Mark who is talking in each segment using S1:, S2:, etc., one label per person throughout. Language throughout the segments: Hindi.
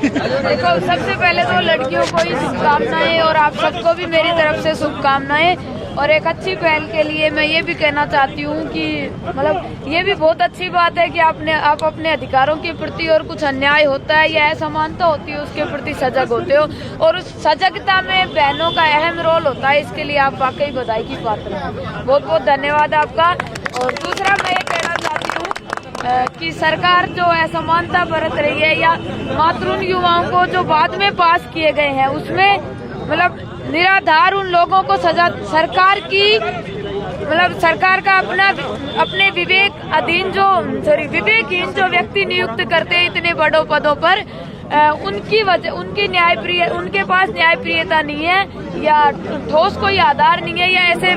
S1: देखो, सबसे पहले तो लड़कियों को ही शुभकामनाएं और आप सबको भी मेरी तरफ से शुभकामनाएं। और एक अच्छी पहल के लिए मैं ये भी कहना चाहती हूँ कि मतलब ये भी बहुत अच्छी बात है कि आप अपने अधिकारों के प्रति और कुछ अन्याय होता है या असमानता होती है उसके प्रति सजग होते हो, और उस सजगता में बहनों का अहम रोल होता है। इसके लिए आप वाकई बधाई की पात्र हैं। बहुत बहुत धन्यवाद आपका। और दूसरा मैं ये कहना चाहती हूँ कि सरकार जो असमानता बरत रही है या मातृ युवाओं को जो बाद में पास किए गए हैं उसमें मतलब निराधार उन लोगों को सजा सरकार का अपने विवेकहीन जो व्यक्ति नियुक्त करते हैं इतने बड़ों पदों पर, उनके पास न्यायप्रियता नहीं है या ठोस कोई आधार नहीं है या ऐसे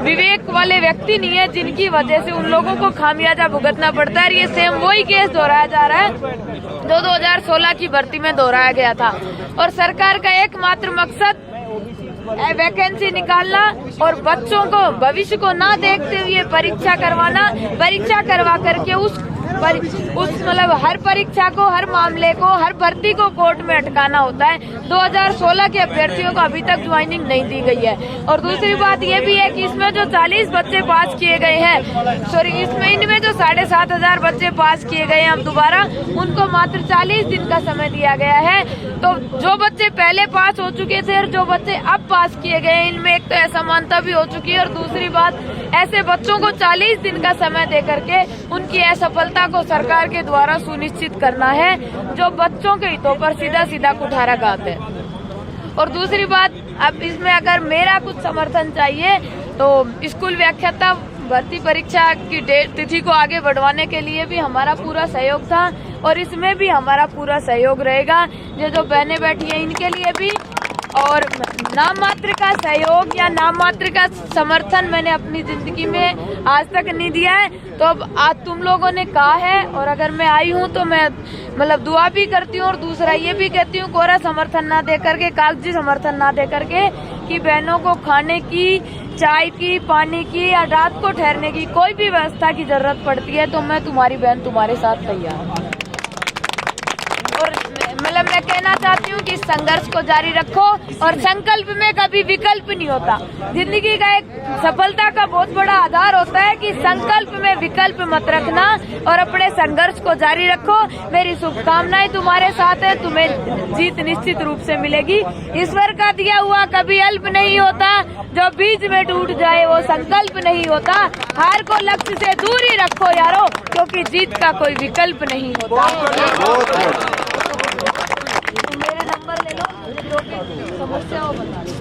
S1: विवेक वाले व्यक्ति नहीं है जिनकी वजह से उन लोगों को खामियाजा भुगतना पड़ता है। ये सेम वही केस दोहराया जा रहा है जो 2016 की भर्ती में दोहराया गया था। और सरकार का एकमात्र मकसद वैकेंसी निकालना और बच्चों को भविष्य को ना देखते हुए परीक्षा करवा करके उस मतलब हर परीक्षा को, हर मामले को, हर भर्ती को कोर्ट में अटकाना होता है। 2016 के अभ्यर्थियों को अभी तक ज्वाइनिंग नहीं दी गई है। और दूसरी बात ये भी है कि इसमें जो 40 बच्चे पास किए गए हैं, इनमें जो 7,500 बच्चे पास किए गए हैं अब दोबारा, उनको मात्र 40 दिन का समय दिया गया है। तो जो बच्चे पहले पास हो चुके थे और जो बच्चे अब पास किए गए हैं, इनमें एक तो असमानता भी हो चुकी है और दूसरी बात ऐसे बच्चों को 40 दिन का समय दे करके उनकी असफलता को सरकार के द्वारा सुनिश्चित करना है जो बच्चों के हितों पर सीधा कुठाराघात है। और दूसरी बात, अब इसमें अगर मेरा कुछ समर्थन चाहिए तो स्कूल व्याख्याता भर्ती परीक्षा की तिथि को आगे बढ़वाने के लिए भी हमारा पूरा सहयोग था और इसमें भी हमारा पूरा सहयोग रहेगा। ये जो बहनें बैठी हैं इनके लिए भी, और नाम मात्र का सहयोग या नाम मात्र का समर्थन मैंने अपनी जिंदगी में आज तक नहीं दिया है। तो अब आज तुम लोगों ने कहा है और अगर मैं आई हूँ तो मैं मतलब दुआ भी करती हूँ और दूसरा ये भी कहती हूँ कोरा समर्थन ना दे करके, कागजी समर्थन ना दे करके कि बहनों को खाने की, चाय की, पानी की या रात को ठहरने की कोई भी व्यवस्था की जरूरत पड़ती है तो मैं तुम्हारी बहन तुम्हारे साथ तैयार हूँ। और मतलब मैं कहना चाहती हूँ कि संघर्ष को जारी रखो और संकल्प में कभी विकल्प नहीं होता। जिंदगी का एक सफलता का बहुत बड़ा आधार होता है कि संकल्प में विकल्प मत रखना और अपने संघर्ष को जारी रखो। मेरी शुभकामनाएं तुम्हारे साथ है, तुम्हें जीत निश्चित रूप से मिलेगी। ईश्वर का दिया हुआ कभी अल्प नहीं होता, जो बीच में टूट जाए वो संकल्प नहीं होता। हार को लक्ष्य से दूर ही रखो यारो, क्योंकि जीत का कोई विकल्प नहीं होता। मेरे नंबर ले लो, जो भी समस्या हो बता दो।